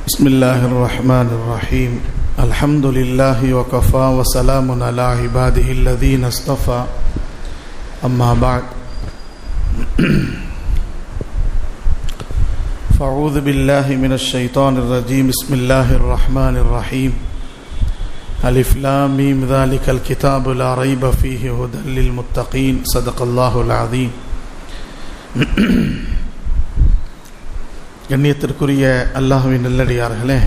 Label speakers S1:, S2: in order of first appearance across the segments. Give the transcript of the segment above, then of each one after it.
S1: بسم الله الرحمن الرحيم الحمد لله وكفى وسلام على عباده الذين اصطفى أما بعد فأعوذ بالله من الشيطان الرجيم بسم الله الرحمن الرحيم ألف لام ميم ذلك الكتاب لا ريب فيه هدى للمتقين صدق الله العظيم. கண்ணியத்திற்குரிய அல்லாஹ்வின் நல்லடியார்களே,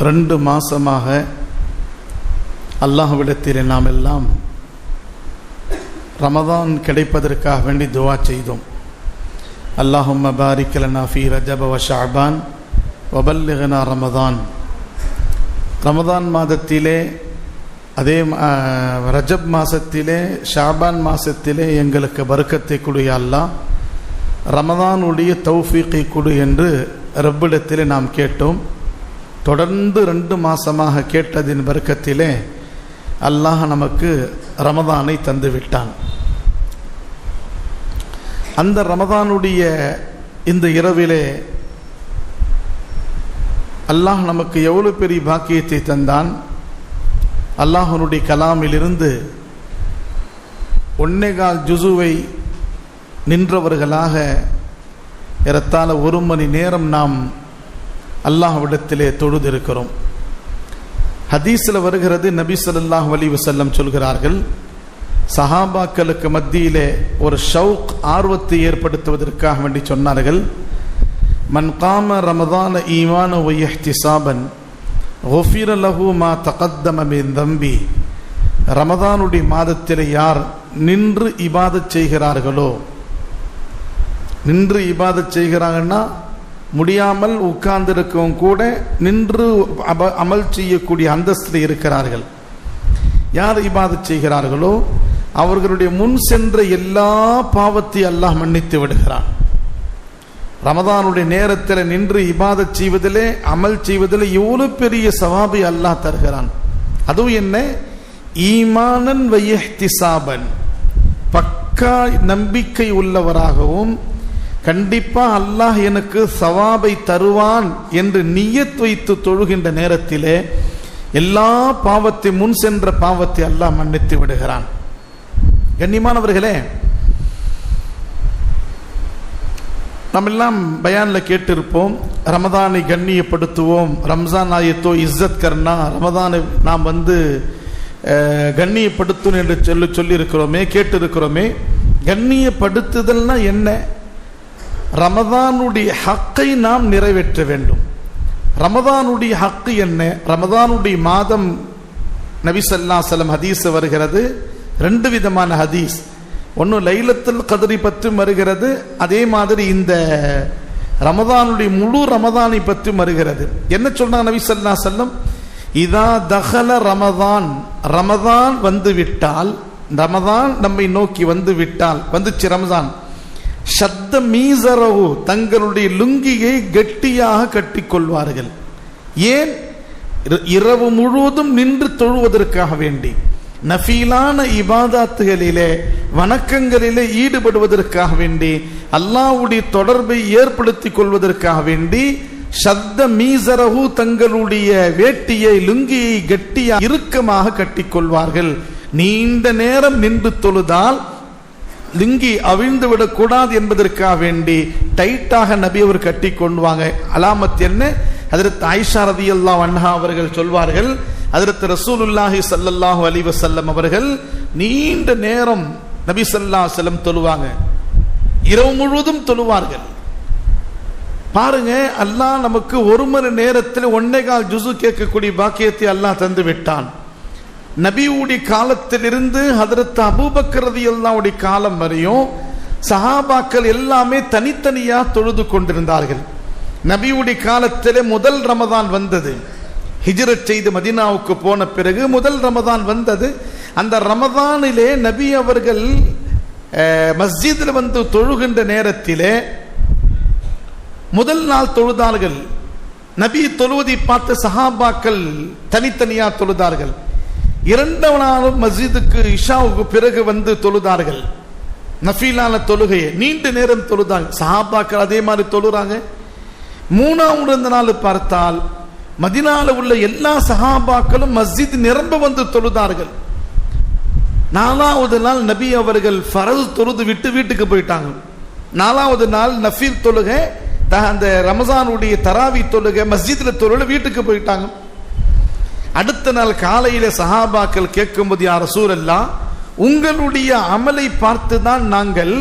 S1: 2 மாசமாக அல்லாஹ்விடத்தில் நாம் எல்லாம் ரமதான் கிடைப்பதற்காக வேண்டி துஆ செய்தோம். அல்லாஹும்ம பாரிக் லனா ஃபீ ரஜப வ ஷஅபான் வ பல்லிக்னா ரமதான். ரமதான் மாதத்திலே, அதே ரஜப் மாதத்திலே, ஷாபான் மாதத்திலே எங்களுக்கு பரக்கத்தை கொடு யா அல்லாஹ், ரமதானுடைய தௌஃபீக்கை கொடு என்று ரப்பிடத்திலே நாம் கேட்டோம். தொடர்ந்து 2 மாதமாக கேட்டதின் பரக்கத்திலே அல்லாஹ் நமக்கு ரமதானை தந்து விட்டான். அந்த ரமதானுடைய இந்த இரவிலே அல்லாஹ் நமக்கு எவ்வளவு பெரிய பாக்கியத்தை தந்தான். அல்லாஹ்வுடைய கலாமிலிருந்து 1.25 ஜுசுவை நின்றவர்களாக ஏறத்தாழ 1 மணி நேரம் நாம் அல்லாஹ்விடத்திலே தொழுதிருக்கிறோம். ஹதீஸில் வருகிறது, நபி ஸல்லல்லாஹு அலைஹி வஸல்லம் சொல்கிறார்கள், சஹாபாக்களுக்கு மத்தியிலே ஒரு ஷவுக், ஆர்வத்தை ஏற்படுத்துவதற்காக வேண்டி சொன்னார்கள், மன் காம ரமதான ஈமான வ இஹ்திசாபன் குஃபிர லஹு மா தகத்தம மின் தம்பி. ரமதானுடைய மாதத்தில் யார் நின்று இபாதத் செய்கிறார்களோ, நின்று இபாதத் செய்கிறாங்கன்னா முடியாமல் உட்கார்ந்திருக்கவும் கூட நின்று அமல் செய்யக்கூடிய அந்தஸ்தில் இருக்கிறார்கள். யார் இபாதத் செய்கிறார்களோ அவர்களுடைய முன் சென்ற எல்லா பாவத்தையும் அல்லாஹ் மன்னித்து விடுகிறான். ரமதானுடைய நேரத்தில் நின்று இபாதத் செய்வதிலே, அமல் செய்வதிலே எவ்வளவு பெரிய சவாபை அல்லாஹ் தருகிறான். அதுவும் என்ன, ஈமானன் வ இஹ்திசாபன், பக்கா நம்பிக்கை உள்ளவராகவும் கண்டிப்பா அல்லாஹ் எனக்கு சவாபை தருவான் என்று நியத் வைத்து தொழுகின்ற நேரத்திலே எல்லா பாவத்தை, முன் சென்ற பாவத்தை அல்லாஹ் மன்னித்து விடுகிறான். கண்ணியமானவர்களே, நம்ம எல்லாம் பயான்ல கேட்டிருப்போம், ரமதானை கண்ணியப்படுத்துவோம், ரம்ஜான் ஆயத்தோ இஸ்ஸத் கர்னா, ரமதானை நாம் கண்ணியப்படுத்தணும் என்று சொல்லியிருக்கிறோமே, கேட்டிருக்கிறோமே. கண்ணியப்படுத்துதல்னா என்ன? ரமதானுடைய ஹக்கை நாம் நிறைவேற்ற வேண்டும். ரமதானுடைய ஹக்கு என்ன? ரமதானுடைய மாதம் நபி ஸல்லல்லாஹு அலைஹி வஸல்லம் ஹதீஸ் வருகிறது, 2 விதமான ஹதீஸ். ஒன்று லைலத்துல் கத்ரி பற்றி வருகிறது, அதே மாதிரி இந்த ரமதானுடைய முழு ரமதானை பற்றி வருகிறது. என்ன சொன்னாங்க நபி ஸல்லல்லாஹு அலைஹி வஸல்லம்? இதா தஹல ரமதான், ரமதான் வந்து விட்டால், ரமதான் நம்மை நோக்கி வந்து விட்டால், வந்துச்சு ரமதான், ஷத்த மீசரஹு, தங்களுடைய லுங்கியை கெட்டியாக கட்டிக்கொள்வார்கள். ஏன்? இரவு முழுவதும் நின்று தொழுவதற்காக வேண்டி, நஃபீலான இபாதாத்துகளிலே, வணக்கங்களிலே ஈடுபடுவதற்காக வேண்டி, அல்லாஹ்வுடைய தொடர்பை ஏற்படுத்திக் கொள்வதற்காக வேண்டி, ஷத்த மீசரஹு, தங்களுடைய வேட்டியை, லுங்கியை கெட்டியாக இறுக்கமாக கட்டிக்கொள்வார்கள். நீண்ட நேரம் நின்று தொழுதால் லுங்கி அவிழ்ந்து விடக்கூடாது என்பதற்காக வேண்டி டைட்டாக நபி அவர் கட்டி கொண்டுவாங்க. அலாமத் என்ன? ஹஜ்ரத் ஆயிஷா ரலியல்லாஹு அன்ஹா அவர்கள் சொல்வார்கள், ஹஜ்ரத் ரசூலுல்லாஹி ஸல்லல்லாஹு அலைஹி வஸல்லம் அவர்கள் நீண்ட நேரம் நபி ஸல்லல்லாஹு அலைஹி வஸல்லம் தொழுவாங்க, இரவு முழுவதும் தொழுவார்கள். பாருங்க, அல்லாஹ் நமக்கு 1 மணி நேரத்தில் 1.25 ஜுசு கேட்கக்கூடிய பாக்கியத்தை அல்லாஹ் தந்து விட்டான். நபியுடைய காலத்திலிருந்து ஹதரத் அபூபக்கர் ரலியல்லாஹு காலம் வரையும் சஹாபாக்கள் எல்லாமே தனித்தனியா தொழுது கொண்டிருந்தார்கள். நபியுடைய காலத்திலே முதல் ரமதான் வந்தது, ஹிஜ்ரத் செய்து மதீனாவுக்கு போன பிறகு முதல் ரமதான் வந்தது. அந்த ரமதானிலே நபி அவர்கள் மஸ்ஜிதில் வந்து தொழுகின்ற நேரத்திலே முதல் நாள் தொழுதார்கள். நபி தொழுவதை பார்த்து சஹாபாக்கள் தனித்தனியா தொழுதார்கள். 2வது நாளும் மஸ்ஜிதுக்கு இஷாவுக்கு பிறகு வந்து தொழுதார்கள். நஃபீலான தொழுகையை நீண்ட நேரம் தொழுதாங்க. சஹாபாக்கள் அதே மாதிரி தொழுறாங்க. மூணாவது நாள் பார்த்தால் மதீனால உள்ள எல்லா சஹாபாக்களும் மஸ்ஜித் நிரம்ப வந்து தொழுதார்கள். நாலாவது நாள் நபி அவர்கள் ஃபரது தொழுது விட்டு வீட்டுக்கு போயிட்டாங்க. நாலாவது நாள் நஃபீல் தொழுகை, அந்த ரமசானுடைய தராவி தொழுகை மஸ்ஜித்ல தொழுக வீட்டுக்கு போயிட்டாங்க. அடுத்த நாள் காலையில சஹாபாக்கள் கேட்கும்போது, யா ரசூலல்லாஹ், உங்களுடைய அமலை பார்த்து தான் நாங்கள்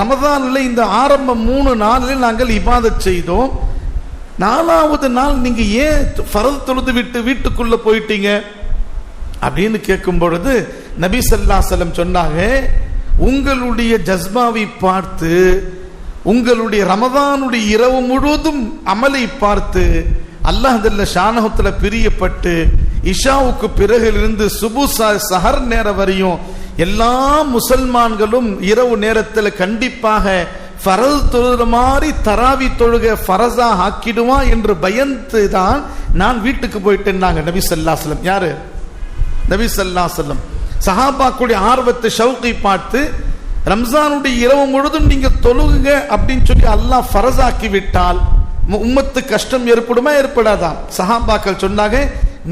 S1: ரமதான்ல இந்த ஆரம்ப 3 நாளில் நாங்கள் இபாதத் செய்தோம். நாலாவது நாள் நீங்க ஏன் ஃபரது தொழுது விட்டு வீட்டுக்குள்ள போயிட்டீங்க அப்படின்னு கேட்கும் பொழுது நபி ஸல்லல்லாஹு அலைஹி வஸல்லம் சொன்னாங்க, உங்களுடைய ஜஸ்பாவை பார்த்து, உங்களுடைய ரமதானுடைய இரவு முழுவதும் அமலை பார்த்து அல்லாஹ் ஜல்ல ஷானஹுல பிரியப்பட்டு இஷாவுக்கு பிறகிலிருந்து சுபு சஹர் நேரம் வரையும் எல்லா முசல்மான்களும் இரவு நேரத்தில் கண்டிப்பாக ஃபரது தொழுகிற மாதிரி தராவி தொழுக ஃபரஸா ஆக்கிடுவான் என்று பயந்து தான் நான் வீட்டுக்கு போயிட்டேன்னாங்க நபி ஸல்லல்லாஹு அலைஹி வஸல்லம். யாரு? நபி ஸல்லல்லாஹு அலைஹி வஸல்லம். சஹாபாக்குடைய ஆர்வத்தை ஷௌகை பார்த்து ரம்ஜானுடைய இரவு முழுதும் நீங்க தொழுகுங்க அப்படின்னு சொல்லி அல்லாஹ் ஃபரஸாக்கி விட்டால் உம்மத்து கஷ்டம் ஏற்படுமா ஏற்படாதா? சஹாபாக்கள் சொன்னாங்க,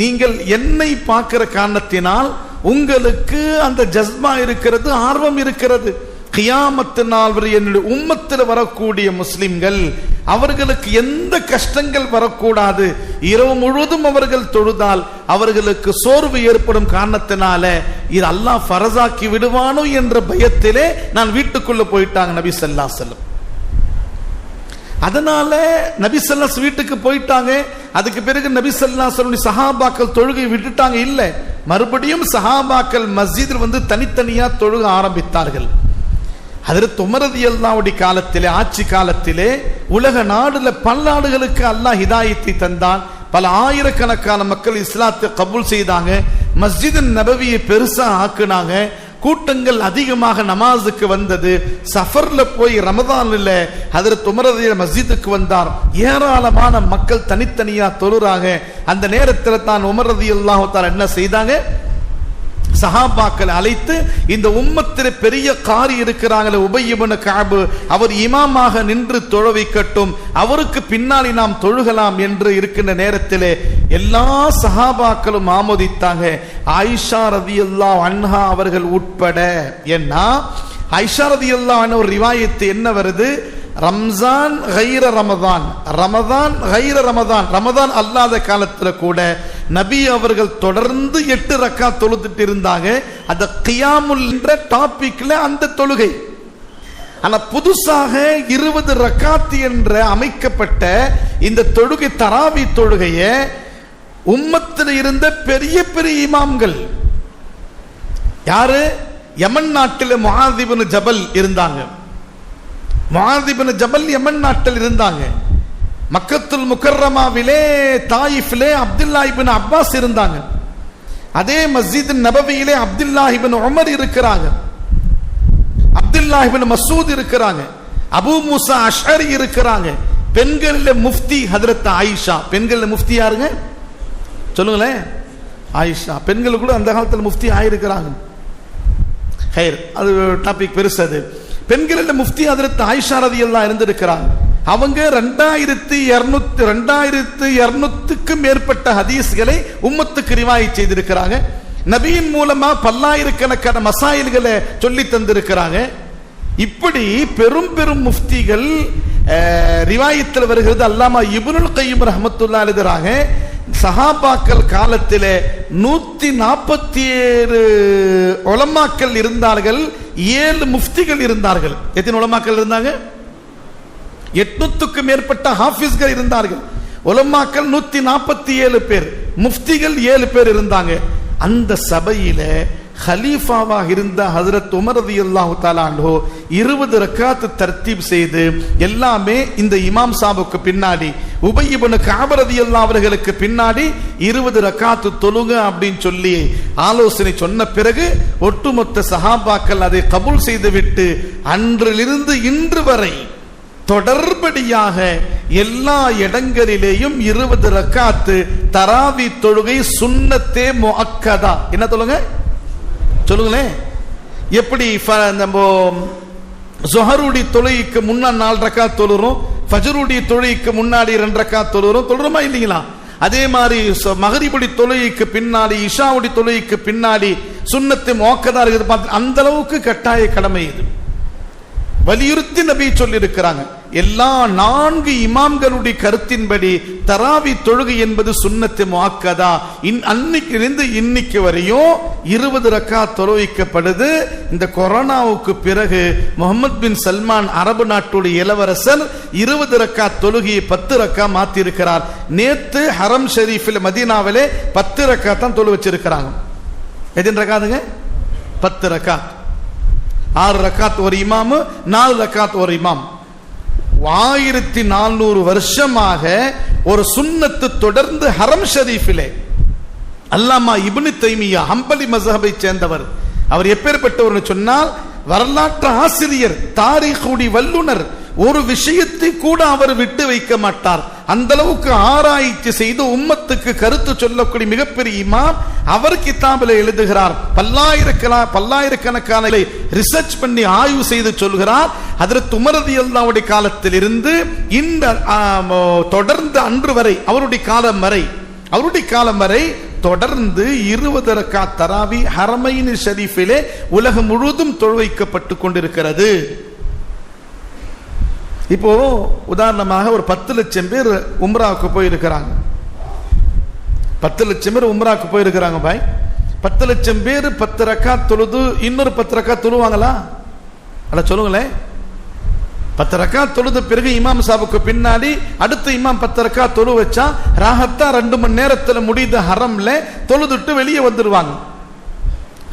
S1: நீங்கள் என்னை பார்க்கிற காரணத்தினால் உங்களுக்கு அந்த ஜஸ்மா இருக்கிறது, ஆர்வம் இருக்கிறது. கியாமத்து நாள் வரை என்னுடைய உம்மத்தில் வரக்கூடிய முஸ்லிம்கள் அவர்களுக்கு எந்த கஷ்டங்கள் வரக்கூடாது, இரவு முழுவதும் அவர்கள் தொழுதால் அவர்களுக்கு சோர்வு ஏற்படும் காரணத்தினால இது அல்லாஹ் ஃபரஸாக்கி விடுவானோ என்ற பயத்திலே நான் வீட்டுக்குள்ள போயிட்டாங்க நபி ஸல்லல்லாஹு அலைஹி வஸல்லம். அதனால நபி ஸல்லல்லாஹு அலைஹி வஸல்லம் வீட்டுக்கு போயிட்டாங்க. அதுக்கு பிறகு நபி ஸல்லல்லாஹு அலைஹி வஸல்லம் சஹாபாக்கள் தொழுகை விட்டுட்டாங்க இல்ல, மறுபடியும் சஹாபாக்கள் மஸ்ஜிதில் வந்து தனித்தனியா தொழுக ஆரம்பித்தார்கள். ஹஜ்ரத் உமர் ரலியல்லாஹு அன்ஹு காலத்திலே, ஆட்சி காலத்திலே உலக நாடுல பல நாடுகளுக்கு அல்லாஹ் ஹிதாயத்தை தந்தான். பல ஆயிரக்கணக்கான மக்கள் இஸ்லாத்தை கபூல் செய்தாங்க. மஸ்ஜித் நபவியை பெருசா ஆக்குனாங்க. கூட்டங்கள் அதிகமாக நமாஸுக்கு வந்தது. சஃபர்ல போய் ரமதான்ல ஹஜ்ரத் உமர் ரலியல்லாஹு மஸ்ஜிதுக்கு வந்தார். ஏராளமான மக்கள் தனித்தனியா தொழுறாங்க. அந்த நேரத்தில் தான் உமர் ரலியல்லாஹு தஆலா என்ன செய்தாங்க, சஹாபாக்களை அழைத்து, இந்த உம்மத்திலே பெரிய காரி இருக்கிறாங்களே உபய் இப்னு கஅப், அவர் இமாமாக நின்று தொழ வைக்கட்டும், அவருக்கு பின்னாடி நாம் தொழுகலாம் என்று இருக்கின்ற நேரத்திலே எல்லா சஹாபாக்களும் ஆமோதித்தாங்க, ஆயிஷா ரலியல்லாஹு அன்ஹா அவர்கள் உட்பட. ஏன்னா ஆயிஷா ரலியல்லாஹு அன்ஹா ஒரு ரிவாயத்து என்ன வருது, ரம்ஜான் கைர ரமதான், ரமதான் கைர ரமதான், ரமதான் அல்லாத காலத்துல கூட நபி அவர்கள் தொடர்ந்து 8 ரக்காத் தொழுதுட்டு இருந்தாங்க. அந்த கியாமுல் என்ற டாபிக்ல அந்த தொழுகை. ஆனா புதுசாக 20 ரக்காத் என்ற அமைக்கப்பட்ட இந்த தொழுகை, தராவி தொழுகைய உம்மத்தில் இருந்த பெரிய பெரிய இமாம்கள் யாரு? யமன் நாட்டில் முஆத் இப்னு ஜபல் இருந்தாங்க. முஆத் இப்னு ஜபல் யமன் நாட்டில் இருந்தாங்க. மக்கத்துல் முக்கர்ரமாவிலே தாயிஃபிலே அப்துல்லாஹ் இப்னு அப்பாஸ் இருந்தாங்க. அதே மஸ்ஜித் நபவியிலே அப்துல்லாஹ் இப்னு உமர் இருக்கிறாங்க, அப்துல்லாஹ் இப்னு மஸ்ஊத் இருக்கிறாங்க, அபூ மூசா அஷ்அரி இருக்கிறாங்க. பெண்களில் முஃப்தி ஹஜ்ரத் ஆயிஷா. பெண்களில் முஃப்தி யாருங்க சொல்லுங்களேன்? ஆயிஷா. பெண்கள் கூட அந்த காலத்தில் முஃப்தி ஆயிருக்கிறாங்க. ஹைர், அது டாபிக் பெருசு. அது பெண்களில் முஃப்தி ஹஜ்ரத் ஆயிஷா ரலியல்லாஹு இருந்திருக்கிறாங்க. அவங்க 2200க்கும் மேற்பட்ட ஹதீஸ்களை உம்மத்துக்கு ரிவாயத் செய்திருக்கிறாங்க. நபியின் மூலமா பல்லாயிரக்கணக்கான மசாயில்களை சொல்லி தந்திருக்கிறாங்க. இப்படி பெரும் பெரும் முஃப்திகள் ரிவாயத்தில் வருகிறது. அல்லாமா இப்னுல் கய்யிம் ரஹ்மத்துல்லாஹி எழுதுறாங்க, சஹாபாக்கள் காலத்திலே 147 உலமாக்கள் இருந்தார்கள், 7 முஃப்திகள் இருந்தார்கள். எத்தனை உலமாக்கள் இருந்தாங்க? 800க்கும் மேற்பட்ட ஹாஃபிஸ்கள் இருந்தார்கள். உலமாக்கள் 147 பேர், முஃப்திகள் 7 பேர் இருந்தாங்க. அந்த சபையில ஹலீஃபாவாக இருந்த ஹஜ்ரத் உமர் ரலியல்லாஹு தஆலா அன்ஹு 20 ரக்காத் தர்த்தீப் செய்து எல்லாமே இந்த இமாம் சாபுக்கு பின்னாடி, உபய் இப்னு கஅப் ரலியல்லாஹு அவர்களுக்கு பின்னாடி 20 ரக்காத் தொழுக அப்படின்னு சொல்லி ஆலோசனை சொன்ன பிறகு ஒட்டுமொத்த சஹாபாக்கள் அதை கபூல் செய்துவிட்டு அன்றிலிருந்து இன்று வரை தொடர்படியாக எல்லா இடங்களிலேயும் 20 ரக்காத்து தராவி தொழுகை சுன்னத்தே முஅக்கதா. என்ன தொழுங்க சொல்லுங்களேன்? எப்படி நம்ம ஸுஹருடைய தொழுகைக்கு முன்னாடி 4 ரக்காத் தொழுறோம், ஃபஜ்ருடைய தொழுகைக்கு முன்னாடி 2 ரக்காத் தொழுறோமா இல்லைங்களா? அதே மாதிரி மகரிபுடைய தொழுகைக்கு பின்னாடி, இஷாவுடைய தொழுகைக்கு பின்னாடி சுன்னத்து முஅக்கதா இருக்குது. பார்த்து அந்த அளவுக்கு கட்டாய கடமை இது வலியுறுத்தி நபி சொல்லி இருக்கிறாங்க. எல்லா 4 இமாம்களுடைய கருத்தின்படி தராவி தொழுகை என்பது சுன்னத்து முஅக்கதா. அன்னைக்கிலிருந்து இன்னைக்கு வரையும் 20 ரக்காத் தொழுவிக்கப்படுது. இந்த கொரோனாவுக்கு பிறகு முகமது பின் சல்மான் அரபு நாட்டுடைய இளவரசர் 20 ரக்காத் தொழுகையை 10 ரக்கா மாத்தி இருக்கிறார். நேத்து ஹரம் ஷரீஃபில் மதீனாவிலே 10 ரக்காத் தான் தொழு வச்சிருக்கிறாங்க. எத்தனை ரக்காத்துங்க? 10 ரக்காத். 6 ரக்காத் ஒரு இமாம், 4 ரக்காத் ஒரு இமாம். 1400 வருஷமாக ஒரு சுன்னத்து தொடர்ந்து ஹரம் ஷரீஃபிலே. அல்லாமா இப்னு தைமியா ஹம்பலி மஸ்ஹபை சேர்ந்தவர். அவர் எப்பேற்பட்டவர் சொன்னால், வரலாற்று ஆசிரியர், தாரீഖுடைய வல்லுனர். ஒரு விஷயத்தை கூட அவர் விட்டு வைக்க மாட்டார். அந்த அளவுக்கு ஆராய்ச்சி செய்து உம்மத்துக்கு கருத்து சொல்லக்கூடிய மிகப்பெரிய இமாம். அவர் கிதாபில் எழுதுகிறார், பல்லாயிரக்கணக்கான ரிசர்ச் பண்ணி ஆய்வு செய்து சொல்கிறார். ஹஜ்ரத் உமர் ரலியல்லாஹு காலத்தில் இருந்து இந்த தொடர்ந்து அன்று வரை, அவருடைய காலம் வரை தொடர்ந்து 20 ரக்காத் தராவி ஹரமைன் ஷரீஃபிலே உலகம் முழுவதும் தொழுவிக்கப்பட்டு கொண்டிருக்கிறது. இப்போ உதாரணமாக ஒரு 10 லட்சம் பேர் உம்ராவுக்கு போயிருக்கிறாங்க. 10 லட்சம் பேர் உம்ராவுக்கு போயிருக்கிறாங்க பாய். 10 லட்சம் பேர் 10 ரக்காத் தொழுது இன்னொரு 10 ரக்காத் தொழுவாங்களா? அட சொல்லுங்களேன். 10 ரக்காத் தொழுது பிறகு இமாம் சாபுக்கு பின்னாடி அடுத்த இமாம் 10 ரக்காத் தொழு வச்சா ராஹத்தா 2 மணி நேரத்துல முடிந்த ஹரம்ல தொழுதுட்டு வெளியே வந்துடுவாங்க.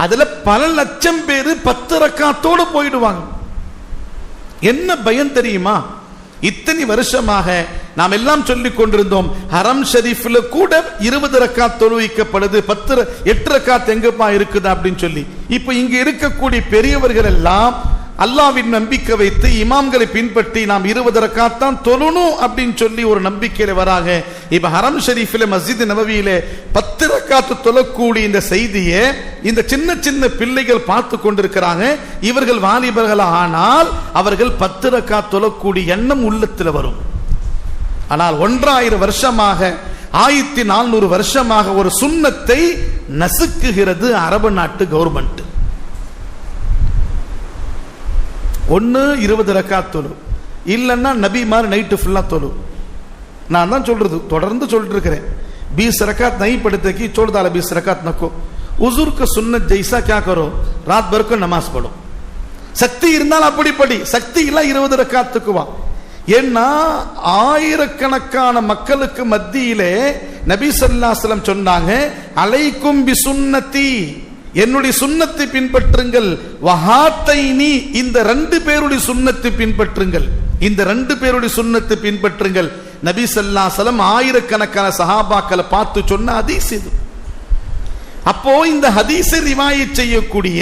S1: அதுல பல லட்சம் பேர் 10 ரக்காத்தோடு போயிடுவாங்க. என்ன பயம் தெரியுமா? இத்தனை வருஷமாக நாம் எல்லாம் சொல்லிக் கொண்டிருந்தோம், ஹரம் ஷரீஃப்ல கூட 20 ரக்காத் தொழுவிக்கப்படுது, 8 ரக்காத் எங்கப்பா இருக்குது அப்படின்னு சொல்லி. இப்ப இங்க இருக்கக்கூடிய பெரியவர்கள் எல்லாம் அல்லாஹ்வின் நம்பிக்கை வைத்து இமாம்களை பின்பற்றி நாம் 20 ரக்காத் தான் தொழணும் அப்படின்னு சொல்லி ஒரு நம்பிக்கையில வராங்க. இப்ப ஹரம் ஷரீஃபில மஸ்ஜித் நபவியிலே 10 ரக்காத் தொழக்கூடிய இந்த செய்தியை இந்த சின்ன சின்ன பிள்ளைகள் பார்த்து கொண்டிருக்கிறாங்க. இவர்கள் வாலிபர்கள் ஆனால் அவர்கள் 10 ரக்காத் தொழக்கூடிய எண்ணம் உள்ளத்தில் வரும். ஆனால் 1000 வருஷமாக 1400 வருஷமாக ஒரு சுன்னத்தை நசுக்குகிறது அரபு நாட்டு கவர்மெண்ட். ஒன்னு 20 ரக்காத் தொழு, இல்லைன்னா நபி மாதிரி நைட்டு ஃபுல்லா தொழு. நான் தான் சொல்றது, தொடர்ந்து சொல்லிட்டு இருக்கிறேன். 20 रकात नहीं पढ़ते कि छोड़ डाला 20 रकात नको. हुजूर का सुन्नत जैसा क्या करो, रात भर को नमाज पढ़ो. சக்தி இருந்தால் அப்படி படி, சக்தி இல்ல 20 ரக்காத்துக்கு வா. ஏன்னா ஆயிரக்கணக்கான மக்களுக்கு மத்தியிலே நபி ஸல்லல்லாஹு அலைஹி வஸல்லம் சொன்னாங்க, அலைக்கும் பி சுன்னதி, என்னுடைய சுன்னத்தை பின்பற்றுங்கள், வஹாத்தைனி, இந்த 2 பேருடைய சுன்னத்தை பின்பற்றுங்கள், இந்த 2 பேருடைய சுன்னத்தை பின்பற்றுங்கள். நபி ஸல்லல்லாஹு அலைஹி வஸல்லம் ஆயிரக்கணக்கான சஹாபாக்களை பார்த்து சொன்ன ஹதீஸ் இது. அப்போ இந்த ஹதீஸை ரிவாயத் செய்யக்கூடிய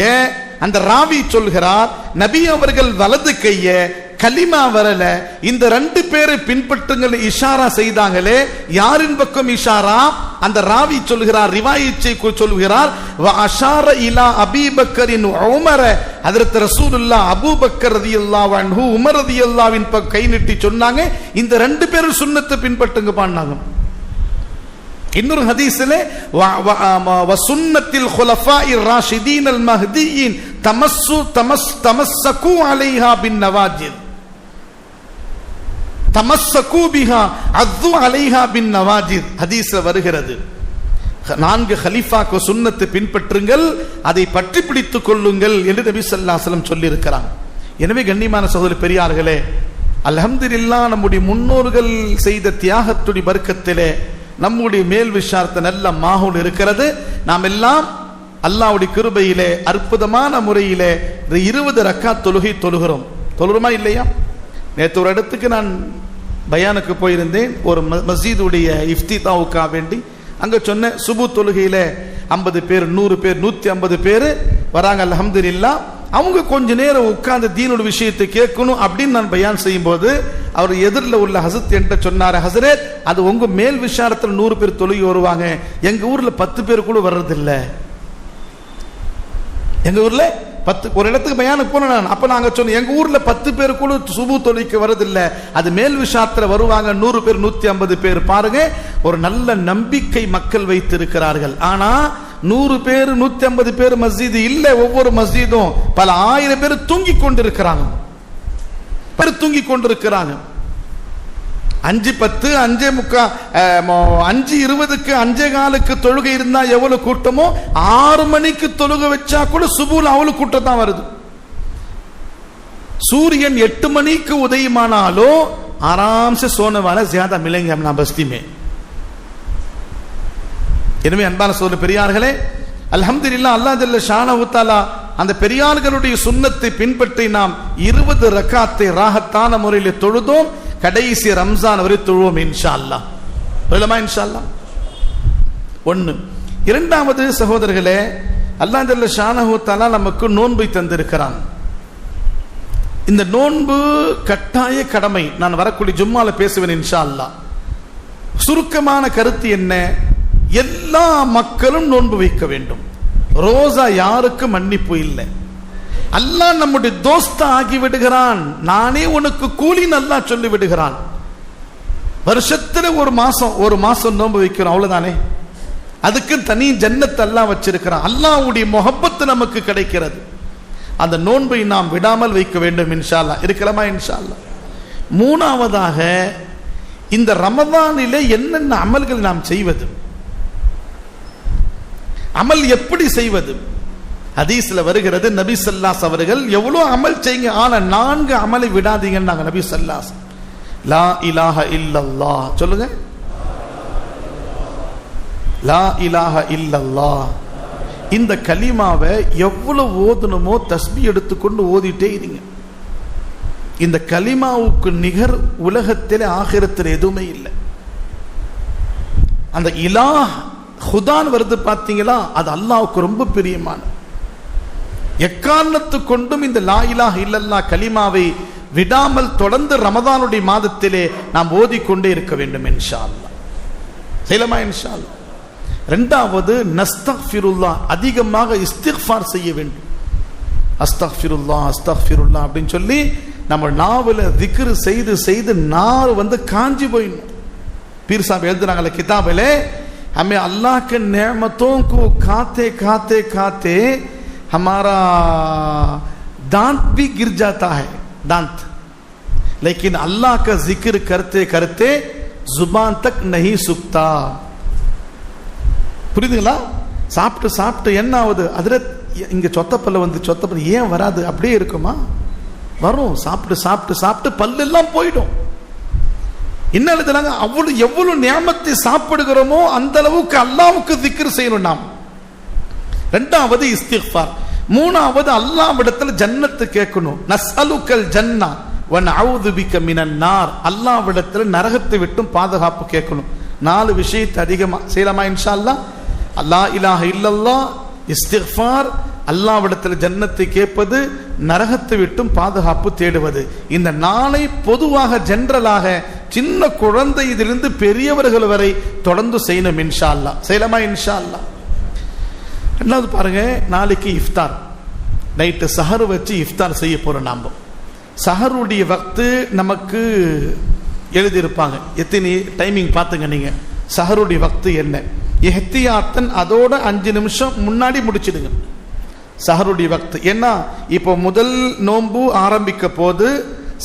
S1: அந்த ராவி சொல்கிறார், நபி அவர்கள் வலது கைய கலிமா வரல, இந்த 2 பேரை பின்பற்றுங்கள் இஷாரா செய்தாங்களே, யாரின் பக்கம் இஷாரா? அந்த ராவி சொல்கிறார், ரிவாயத் சொல்கிறார், வ அஷார இலா அபீ பக்கரின் உமர, ஹஜ்ரத் ரசூலுல்லாஹ் அபூபக்கர் ரலியல்லாஹு அன்ஹு உமர் ரலியல்லாஹுவின் பக்கம் கை நீட்டி சொன்னாங்க, இந்த 2 பேரும் சுன்னத்தை பின்பற்றுங்க பான்னாங்க. இன்னொரு ஹதீஸிலே வ சுன்னத்தில் குலஃபாஇர் ராஷிதீன் அல் மஹ்தியின் தமஸ்ஸகு அலைஹா பின் நவாஜித், தமஸ்ஸகு பிஹா அது அலைஹா பின் நவாஜித். ஹதீஸ்ல வருகிறது, 4 கலீஃபாக்கு சுன்னத்தை பின்பற்றுங்கள், அதை பற்றி பிடித்துக் கொள்ளுங்கள் என்று நபி ஸல்லல்லாஹு அலைஹி வஸல்லம் சொல்லி இருக்கிறாங்க. எனவே கண்ணியமான சகோதர பெரியார்களே, அல்ஹம்துலில்லாஹ் நம்முடைய முன்னோர்கள் செய்த தியாகத்துடைய பர்க்கத்திலே நம்முடைய மேல் விசாரத்தை நல்ல மாஹூல் இருக்கிறது. நாம் எல்லாம் அல்லாஹ்வுடைய கிருபையிலே அற்புதமான முறையிலே 20 ரக்காத் தொழுகை தொழுகிறோம். தொழுகிறோமா இல்லையா? நேற்று ஒரு இடத்துக்கு நான் பயானுக்கு போயிருந்தேன், ஒரு மஸ்ஜிதுடைய இஃப்திதாவுக்காக வேண்டி. அங்க சொன்ன சுபு தொழுகையில 50 பேர் 100 பேர் 150 பேர் வராங்க. அல்ஹம்துலில்லாஹ். அவங்க கொஞ்ச நேரம் உட்கார்ந்து தீனோட விஷயத்தை கேட்கணும் அப்படின்னு நான் பயான் செய்யும் போது அவர் எதிரில் உள்ள ஹசரத் என்கிட்ட சொன்னாரு, ஹசரத் அது உங்க மேல் விசாரத்தில் 100 பேர் தொழுகி வருவாங்க, எங்க ஊர்ல 10 பேர் கூட வர்றதில்லை, எங்க ஊர்ல ஒரு இடத்துக்கு பயானுக்கு போனேன். அப்ப நாங்க சொன்னோம், எங்க ஊர்ல 10 பேர் கூட சுபு தொழுகைக்கு வருதில்லை, அது மேல் விஷயத்துல வருவாங்க 100 பேர் 150 பேர். பாருங்க, ஒரு நல்ல நம்பிக்கை மக்கள் வைத்திருக்கிறார்கள். ஆனா 100 பேர் 150 பேர் மஸ்ஜித் இல்ல, ஒவ்வொரு மஸ்ஜிதும் பல ஆயிரம் பேர் தூங்கிக் கொண்டிருக்கிறாங்க. 5:10 5:45 5:20 5:15 தொழுகை இருந்தா எவ்வளவு கூட்டமோ, 6 மணிக்கு தொழுகை வச்சா கூட சுபூல அவ்வளவு கூட்டம் தான் வருது. சூரியன் 8 மணிக்கு உதயமானாலும் आराम से सोने वाला ज्यादा मिलेंगे हम बस्ती में. எனவே அன்பான சோதர பெரியார்களே, அல்ஹம்துலில்லாஹ், அல்லாஹ் ஜல்ல ஷானஹு தஆலா அந்த பெரியார்களுடைய சுன்னத்தை பின்பற்றி நாம் 20 ரக்காத்தை ராஹத்தான முறையில் தொழுதோம். கடைசி ரம்ஜான் வரை தொழுவோம் இன்ஷா அல்லாஹ். இன்ஷா அல்லாஹ். ஒன்று. இரண்டாவது சகோதரர்களே, அல்லாஹ் ஜல்ல ஷானஹு தஆலா நமக்கு நோன்பை தந்திருக்கிறான். இந்த நோன்பு கட்டாய கடமை. நான் வரக்கூடிய ஜும்மால பேசுவேன் இன்ஷா அல்லாஹ். சுருக்கமான கருத்து என்ன? எல்லா மக்களும் நோன்பு வைக்க வேண்டும். ரோசா யாருக்கு மன்னிப்பு இல்லை. அல்லாஹ் நம்முடைய தோஸ்தா ஆகி விடுகிறான். நானே உனக்கு கூலி நல்லா சொல்லி விடுகிறான். வருஷத்துல ஒரு மாசம் நோன்பு வைக்கிறோம், அவ்வளவுதானே. அதுக்கு தனி ஜன்னத் அல்லாஹ் வச்சிருக்கிறான். அல்லாஹ்வுடைய முஹப்பத் நமக்கு கிடைக்கிறது. அந்த நோன்பை நாம் விடாமல் வைக்க வேண்டும் இன்ஷா அல்லாஹ். இருக்கலாமா இன்ஷா அல்லாஹ். மூணாவதாக, இந்த ரமதானிலே என்னென்ன அமல்கள் நாம் செய்வது, அமல் எப்படி செய்வது? ஹதீஸ்ல வருகிறது, நபி ஸல்லல்லாஹு அவர்கள் எவ்வளவு அமல் செய்யுங்க, ஆனா 4 அமலை விடாதீங்கன்னாங்க நபி ஸல்லல்லாஹு. லா இலாஹ இல்லல்லாஹ் சொல்லுங்க. லா இலாஹ இல்லல்லாஹ். இந்த கலிமாவை எவ்வளவு ஓதணுமோ தஸ்பீஹ் எடுத்துக்கொண்டு ஓதிட்டே இருங்க. இந்த கலிமாவுக்கு நிகர் உலகத்திலே ஆகிரத்தில் எதுவுமே இல்லை. அந்த இலாஹ் ஹுதான் வருது பாத்தீங்களா, அது அல்லாஹ்வுக்கு ரொம்ப பிரியமான. எக்காரணத்து கொண்டும் இந்த லா இலாஹ இல்லல்லாஹ் கலிமாவை விடாமல் தொடர்ந்து ரமதானுடைய மாதத்திலே நாம் ஓதிக்கொண்டே இருக்க வேண்டும் இன்ஷா அல்லாஹ். செய்யலாமா இன்ஷா அல்லாஹ். இரண்டாவது, நஸ்தக்ஃபிருல்லாஹ், அதிகமாக இஸ்திக்ஃபார் செய்ய வேண்டும். அஸ்தக்ஃபிருல்லாஹ் அஸ்தக்ஃபிருல்லாஹ் அப்படின்னு சொல்லி நம்ம நாவல திக்ர் செய்து செய்து நார் காஞ்சி போயிடும். पीर साहब எழுதுறாங்க किताब हमें अल्लाह के नेमतों को खाते खाते खाते हमारा दांत भी गिर जाता है, दांत, लेकिन अल्लाह का जिक्र करते करते जुबान तक नहीं सूखता. புரியுதுங்களா? சாப்பிட்டு சாப்பிட்டு என்ன ஆகுது? அதில் இங்க சொத்தப்பல்ல சொத்தப்பல்ல ஏன் வராது? அப்படியே இருக்குமா? வரும். சாப்பிட்டு சாப்பிட்டு சாப்பிட்டு பல்லெல்லாம் போயிடும். என்ன எழுதுறாங்க? அவ்வளவு எவ்வளவு நியாமத்தை சாப்பிடுகிறோமோ அந்த அளவுக்கு அல்லாஹ்வுக்கு திக்ர் செய்யணும் நாம். இரண்டாவது இஸ்திக்ஃபார். மூணாவது அல்லாஹ்விடத்தில் ஜன்னத்து கேட்கணும். நஸ்அலுக்கல் ஜன்னா வ நஊது பிக மினன் நார். அல்லாஹ்விடத்தில் நரகத்தை விட்டும் பாதுகாப்பு கேட்கணும். 4 விஷயத்தை அதிகமா செய்யலாமா இன்ஷா அல்லாஹ். லா இலாஹ இல்லல்லாஹ், இஸ்திக்ஃபார், அல்லாஹ்விடத்தில் ஜன்னத்தை கேட்பது, நரகத்தை விட்டும் பாதுகாப்பு தேடுவது. இந்த 4 பொதுவாக ஜெனரலாக சின்ன குழந்தை இதிலிருந்து பெரியவர்கள் வரை தொடர்ந்து செய்யணும் இன்ஷா அல்லாஹ். செய்யலாமா இன்ஷா அல்லாஹ். ரெண்டாவது பாருங்க, நாளைக்கு இஃப்தார், நைட்டு சஹர் வச்சு இஃப்தார் செய்ய போறோம். நாம சஹருடைய வக்து நமக்கு எழுதியிருப்பாங்க. எத்தனை டைமிங் பார்த்துங்க நீங்க. சஹருடைய வக்து என்ன? எஹ்தியாத்தன் அதோட 5 நிமிஷம் முன்னாடி முடிச்சிடுங்க சஹருடைய வக்து. ஏன்னா இப்போ முதல் நோன்பு ஆரம்பிக்க போது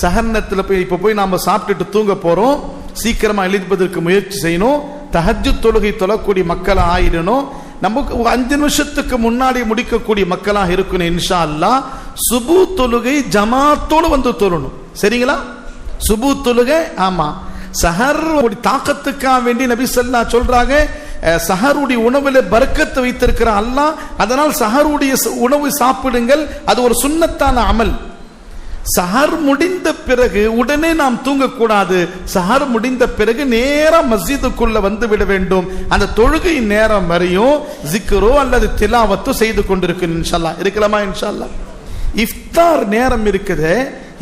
S1: சஹர்னத்தில் போய் இப்போ போய் நாம சாப்பிட்டுட்டு தூங்க போறோம். சீக்கிரமா எழுதுவதற்கு முயற்சி செய்யணும். தஹஜ்ஜுத் தொழுகை தொழக்கூடிய மக்களா ஆயிடணும். நமக்கு 5 நிமிஷத்துக்கு முன்னாடி முடிக்கக்கூடிய மக்களாக இருக்கணும் இன்ஷா அல்லாஹ். சுபு தொழுகை ஜமாத்தோடு தொழணும். சரிங்களா? சுபு தொழுகை. ஆமா, சஹர் தாக்கத்துக்காக வேண்டி நபி ஸல்லல்லாஹு சொல்றாங்க, சஹருடைய உணவுல பரக்கத்து வைத்திருக்கிற அல்லாஹ், அதனால் சஹருடைய உணவு சாப்பிடுங்கள், அது ஒரு சுன்னத்தான அமல். சஹர் முடிந்த பிறகு உடனே நாம் தூங்கக்கூடாது. சஹர் முடிந்த பிறகு நேரா மஸ்ஜிதுக்குள்ள வந்து விட வேண்டும். அந்த தொழுகை நேரம் வரையும் ஜிக்ரோ அல்லது திலாவத்தோ செய்து கொண்டிருக்கும் இன்ஷா அல்லாஹ். இருக்கலாமா இன்ஷா அல்லாஹ். இஃப்தார் நேரம் இருக்குது.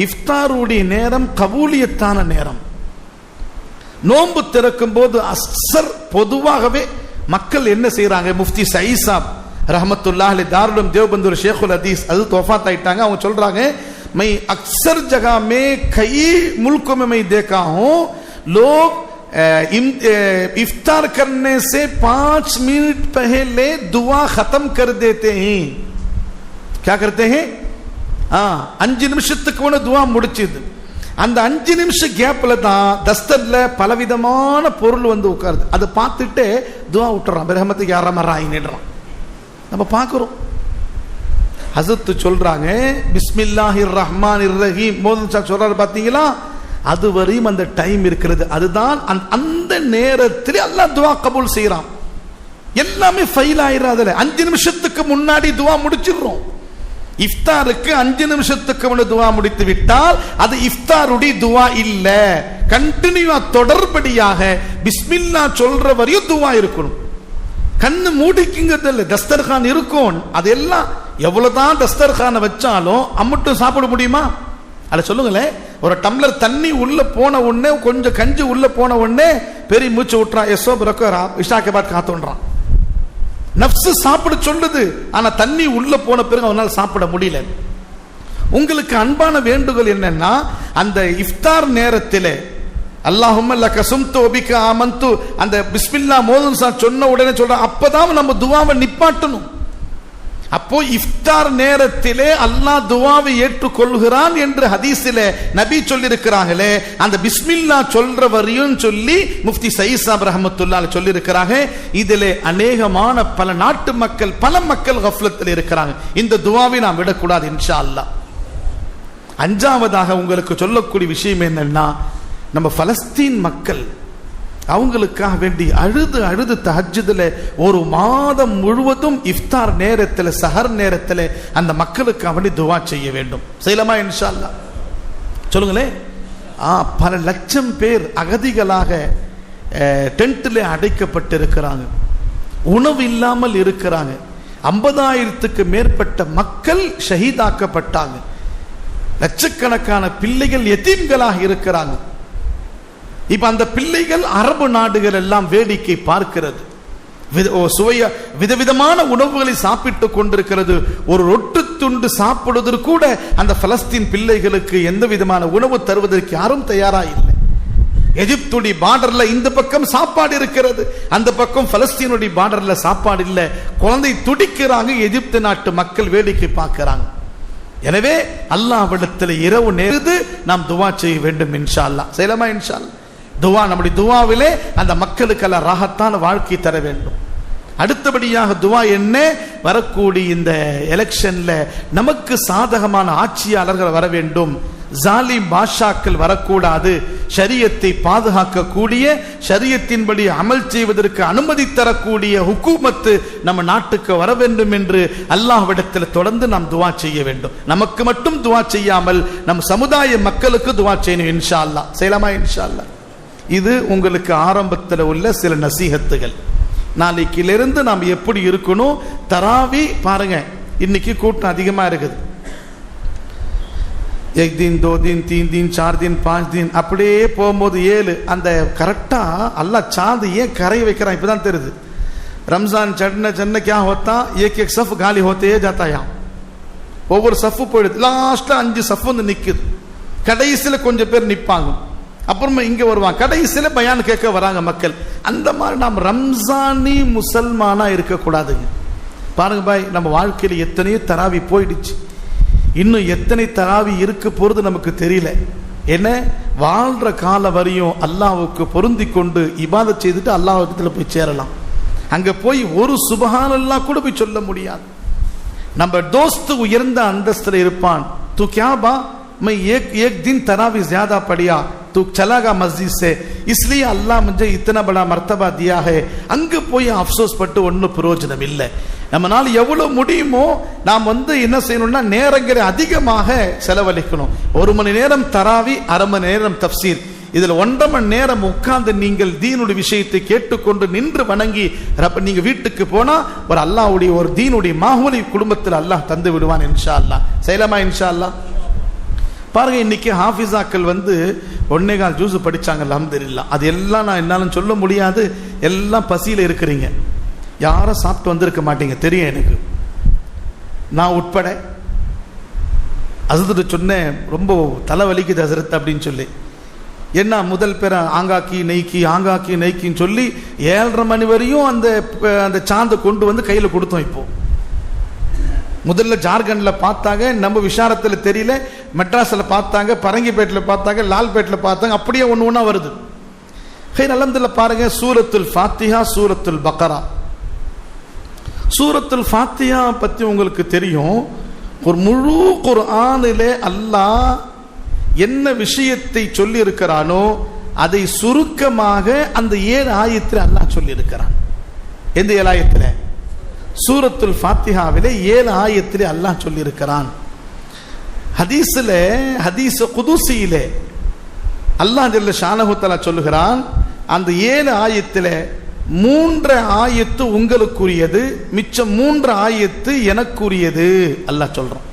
S1: இஃப்தாருடைய நேரம் கபூலியத்தான நேரம். நோன்பு திறக்கும் போது அஸ்ஸர் பொதுவாகவே மக்கள் என்ன செய்யறாங்க? முஃப்தி சயீத் சாப் रहमतुल्लाह अलैह दारुल देवबंद शेखुल हदीस हज़रत वफात आइटांगे அவங்க சொல்றாங்க मैं अक्सर जगह में कई मुल्कों में मैं देखा हूं लोग इफ्तार करने से 5 मिनट पहले दुआ खत्म कर देते हैं क्या करते हैं 5 நிமிஷத்துக்கு முன்ன துஆ முடிச்சிது அந்த 5 நிமிஷம் கேப்ல தான் தஸ்தர்ல பலவிதமான பொருள் வந்து உட்காருது அதை பார்த்துட்டு துஆ விட்டுறான் ரஹமத்துக்கு யாரமராயின்றான் நம்ம பார்க்கிறோம் ஹஸரத் சொல்றாங்க பிஸ்மில்லாஹிர் ரஹ்மானிர் ரஹீம் மோதன் சார் சொல்றாரு பாத்தீங்களா அது வரையும் அந்த டைம் இருக்கிறது அதுதான் அந்த நேரத்தில் அல்லாஹ் துஆ கபூல் செய்றான் எல்லாமே ஃபைல் ஆயிராதல 5 நிமிஷத்துக்கு முன்னாடி துஆ முடிச்சிடுறோம் இஃப்தாருக்கு 5 நிமிஷத்துக்கு முன்ன துஆ முடித்து விட்டால் அது இஃப்தாருடைய துஆ இல்ல கண்டினியூவா தொடர்படியாக பிஸ்மில்லாஹ் சொல்ற வரையும் துஆ இருக்கணும் கண்ணு மூடிக்குங்கிறது இல்ல தஸ்தர்கான் இருக்கும் அதெல்லாம் எவ்வளவுதான் தஸ்தர்கானை வச்சாலும் அம்மட்டும் சாப்பிட முடியுமா அத சொல்லுங்களேன் ஒரு டம்ளர் தண்ணி உள்ள போன உடனே கொஞ்சம் கஞ்சி உள்ள போன உடனே பெரிய மூச்சு விட்டுறான் எஸ்ஸோ பிரக்கரா இஷாக்கே பாத் காத்துன்றான் நஃப்ஸ் சாப்பிட சொல்லுது ஆனா தண்ணி உள்ள போன பிறகு அவனால சாப்பிட முடியல உங்களுக்கு அன்பான வேண்டுகோள் என்னன்னா அந்த இஃப்தார் நேரத்திலே அல்லாஹும்ம லக சும்து வபிக ஆமன்து அந்த பிஸ்மில்லாஹ் மோதுன் சார் சொன்ன உடனே சொல்ற அப்பதான் நம்ம துஆவை நிப்பாட்டணும் அப்போ இஃப்தார் நேரத்திலே அல்லாஹ் துஆவை ஏற்றுக்கொள்கிறான் என்று ஹதீஸிலே நபி சொல்லி இருக்கிறாங்களே அந்த பிஸ்மில்லாஹ் சொல்ற வரையும் சொல்லி முஃப்தி சயீத் சாப் ரஹ்மத்துல்லாஹி அலைஹி சொல்லி இருக்கிறாங்க இதிலே அநேகமான பல நாட்டு மக்கள் பல மக்கள் கஃப்லத்தில் இருக்கிறாங்க இந்த துஆவை நாம் விடக்கூடாது இன்ஷா அல்லாஹ் அஞ்சாவதாக உங்களுக்கு சொல்லக்கூடிய விஷயம் என்னன்னா நம்ம பலஸ்தீன் மக்கள் அவங்களுக்காக வேண்டி அழுது அழுது தஹஜ்ஜுதுல ஒரு மாதம் முழுவதும் இஃப்தார் நேரத்தில் சஹர் நேரத்தில் அந்த மக்களுக்காக வேண்டி துஆ செய்ய வேண்டும் செய்யலாமா இன்ஷா அல்லாஹ் சொல்லுங்களேன் பல லட்சம் பேர் அகதிகளாக டென்ட்ல அடைக்கப்பட்டிருக்கிறாங்க உணவு இல்லாமல் இருக்கிறாங்க 50,000க்கு மேற்பட்ட மக்கள் ஷஹீதாக்கப்பட்டாங்க லட்சக்கணக்கான பிள்ளைகள் யதீம்களாக இருக்கிறாங்க இப்ப அந்த பிள்ளைகள் அரபு நாடுகள் எல்லாம் வேடிக்கை பார்க்கிறது விதவிதமான உணவுகளை சாப்பிட்டுக் கொண்டிருக்கிறது ஒரு ரொட்டு துண்டு சாப்பிடுவதற்கு கூட அந்த பலஸ்தீன் பிள்ளைகளுக்கு எந்த விதமான உணவு தருவதற்கு யாரும் தயாரா இல்லை எகிப்துடைய பார்டர்ல இந்த பக்கம் சாப்பாடு இருக்கிறது அந்த பக்கம் பலஸ்தீனுடைய பார்டர்ல சாப்பாடு இல்லை குழந்தை துடிக்கிறாங்க எகிப்து நாட்டு மக்கள் வேடிக்கை பார்க்கிறாங்க எனவே அல்லாஹ்விடத்தில் இரவு நேரத்து நாம் துஆ செய்ய வேண்டும் இன்ஷா அல்லாஹ் செய்யலாமா இன்ஷா அல்லாஹ் துஆ நம்முடைய துஆவிலே அந்த மக்களுக்கு எல்லாம் ராஹத்தான வாழ்க்கை தர வேண்டும் அடுத்தபடியாக துஆ என்ன வரக்கூடிய இந்த எலெக்ஷன்ல நமக்கு சாதகமான ஆட்சியாளர்கள் வர வேண்டும் ஜாலிம் பாஷாக்கள் வரக்கூடாது ஷரியத்தை பாதுகாக்கக்கூடிய ஷரியத்தின்படி அமல் செய்வதற்கு அனுமதி தரக்கூடிய ஹுக்கூமத்து நம்ம நாட்டுக்கு வர வேண்டும் என்று அல்லாஹ்விடத்தில் தொடர்ந்து நாம் துஆ செய்ய வேண்டும் நமக்கு மட்டும் துஆ செய்யாமல் நம் சமுதாய மக்களுக்கு துஆ செய்யணும் இன்ஷா அல்லாஹ் செய்யலாமா இன்ஷா அல்லாஹ் இது உங்களுக்கு ஆரம்பத்தில் உள்ள சில நசீஹத்துகள் நாளைக்கிலிருந்து நாம் எப்படி இருக்கணும் தராவி பாருங்க இன்னைக்கு கூட்டம் அதிகமா இருக்குது 1 दिन 2 दिन 3 दिन 4 दिन 5 दिन அப்படியே போகும்போது 7 அந்த கரெக்டா அல்லாஹ் சாந்து ஏன் கரை வைக்கிறான் இப்பதான் தெரியுது ரம்ஜான் चढ़ने चढ़ने क्या होता एक एक सफ गाली होते जाता यहाँ ஒவ்வொரு சஃப் போயிடுது லாஸ்ட்ல 5 சஃப் வந்து நிக்குது கடைசியில கொஞ்சம் பேர் நிப்பாங்க அப்புறமா இங்க வருவாங்க கடைசியில பயான் கேட்க வராங்க மக்கள் அந்த மாதிரி நாம் ரம்ஜானி முசல்மானா இருக்க கூடாதுங்க பாருங்க பாய் நம்ம வாழ்க்கையில எத்தனையோ தராவி போயிடுச்சு இன்னும் எத்தனை தராவி இருக்க போறது நமக்கு தெரியல என்ன வாழ்ற கால வரையும் அல்லாஹ்வுக்கு பொருந்தி கொண்டு இபாதத் செய்துட்டு அல்லாஹ்விடத்துல போய் சேரலாம் அங்க போய் ஒரு சுபஹானல்லாஹ் கூட போய் சொல்ல முடியாது நம்ம दोस्त உயர்ந்த அந்தஸ்துல இருப்பான் तू क्या बा मैं एक दिन तरावी ज्यादा पढ़िया तू चला गया मस्जिद से इसलिए अल्लाह मुझे इतना बड़ा मर्तबा दिया है அங்க போய் அஃப்சோஸ் பட்டு ஒன்றும் பிரயோஜனம் இல்லை நம்மனால எவ்வளவு முடியுமோ நாம் என்ன செய்யணும்னா நேரங்களை அதிகமாக செலவழிக்கணும் 1 மணி நேரம் தராவி 1/2 மணி நேரம் தஃப்சீர் இதுல 1.5 மணி நேரம் உட்கார்ந்து நீங்கள் தீனுடைய விஷயத்தை கேட்டுக்கொண்டு நின்று வணங்கி நீங்க வீட்டுக்கு போனா ஒரு அல்லாஹ்வுடைய ஒரு தீனுடைய மாஹூலை குடும்பத்தில் அல்லாஹ் தந்து விடுவான் இன்ஷா அல்லாஹ் செய்யலாமா இன்ஷா அல்லாஹ் பாருங்க இன்னைக்கு ஹாஃபிஸாக்கள் 1.25 ஜூஸ் படிச்சாங்க அல்ஹம்துலில்லாஹ் அது எல்லாம் நான் என்னாலும் சொல்ல முடியாது எல்லாம் பசியில இருக்கிறீங்க யாரும் சாப்பிட்டு வந்திருக்க மாட்டீங்க தெரியும் எனக்கு, நான் உட்பட. ஹஸ்ரத் சொன்னேன், ரொம்ப தலை வலிக்குது ஹஸ்ரத் அப்படின்னு சொல்லி. என்ன முதல் பேரை ஆங்காக்கி நெய்க்கின்னு சொல்லி 7:30 மணி வரையும் அந்த சாந்தை கொண்டு வந்து கையில் கொடுத்தோம். இப்போ முதல்ல ஜார்க்கண்டில் பார்த்தாங்க, நம்ம விஷாரத்தில் தெரியல, மெட்ராஸில் பார்த்தாங்க, பரங்கிப்பேட்டில் பார்த்தாங்க, லால்பேட்டில் பார்த்தாங்க, அப்படியே ஒன்று ஒன்றா வருது. அல்ஹம்துலில்லாஹ் பாருங்க, சூரத்துல் ஃபாத்திஹா, சூரத்துல் பக்கரா. சூரத்துல் ஃபாத்திஹா பற்றி உங்களுக்கு தெரியும். ஒரு முழு குர்ஆனிலே அல்லாஹ் என்ன விஷயத்தை சொல்லி இருக்கிறானோ அதை சுருக்கமாக அந்த 7 ஆயத்தில் அல்லாஹ் சொல்லி இருக்கிறான். எந்த 7 ஆயத்தில்? சூரத்துல் ஃபாத்திஹாவிலே 7 ஆயத்திலே அல்லாஹ் சொல்லி இருக்கிறான். ஹதீஸ் குதுசியிலே அல்லாஹ் ஜல்ல ஷானஹு தஆலா சொல்லுகிறான், அந்த 7 ஆயத்திலே 3 ஆயத்து உங்களுக்குரியது, மிச்சம் 3 ஆயத்து எனக்குரியது அல்லாஹ் சொல்றான்.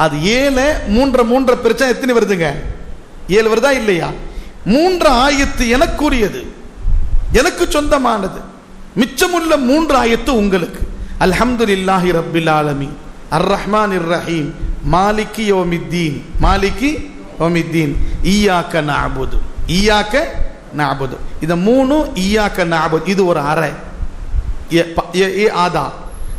S1: அது 7 3 பிரச்சனை எத்தனை வருதுங்க? 7 வருதா இல்லையா? 3 ஆயத்து எனக்குரியது, எனக்கு சொந்தமானது, மிச்சமுள்ள 3 ஆயத்து உங்களுக்கு. அல்ஹம்துலில்லாஹி ரப்பில் ஆலமீன், அர் ரஹ்மானிர் ரஹீம், மாலிகி யௌமித்தீன், இய்யாக நஅபுது. இது 3 இய்யாக நஅபுது, இது ஒரு அறை. ஆதா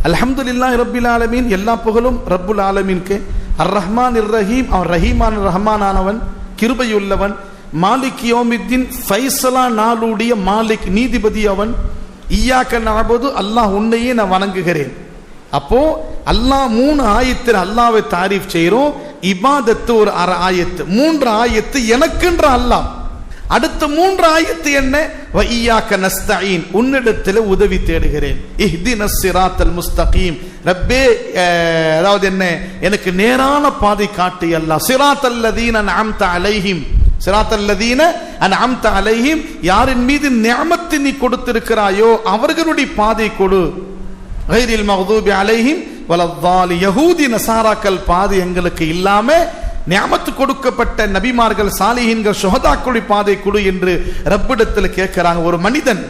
S1: அல்ஹம்துலில்லாஹி ரப்பில் ஆலமீன், எல்லா புகழும் ரப்புல் ஆலமீனுக்கு. அர் ரஹ்மானிர் ரஹீம், அவன் ரஹீமான ரஹ்மானானவன், கிருபையுள்ளவன். மாலிக் யௌமித்தீன், ஃபைசலா நாளுடைய மாலிக், நீதிபதி அவன். இய்யாக நஅபுது, அல்லாஹ் உன்னையே நான் வணங்குகிறேன். அப்போ அல்லாஹ் 3 ஆயத்தில் அல்லாஹ்வை தாரீஃப் செய்றோம். இபாதத்து ஒரு ஆயத்து, 3 ஆயத்து எனக்குன்ற அல்லாஹ். அடுத்த 3 ஆயத்து என்ன? வ இய்யாக நஸ்தஈன், உன்னிடத்தில் உதவி தேடுகிறேன். இஹ்தினஸ் ஸிராத்தல் முஸ்தகீம், ரப்பே அதாவது என்ன, எனக்கு நேரான பாதை காட்டு அல்லாஹ். ஸிராத்தல் லதீன அன்அம்த அலைஹிம், ஸிராத்தல் லதீன அன்அம்த அலைஹிம், யாரின் மீது நிஅமத்தை நீ கொடுத்திருக்கிறாயோ அவர்களுடைய பாதை கொடு. கைரில் மக்தூபி அலைஹிம் வலத்தாலி, யஹூதி நசாராக்கள் பாதை எங்களுக்கு இல்லாம நியாமத்து கொடுக்கப்பட்ட நபிமார்கள், சாலிஹீன்கள், சுஹதாக்களுடைய பாதை கொடு என்று ரப்பிடத்தில் கேட்கிறாங்க. ஒரு மனிதன்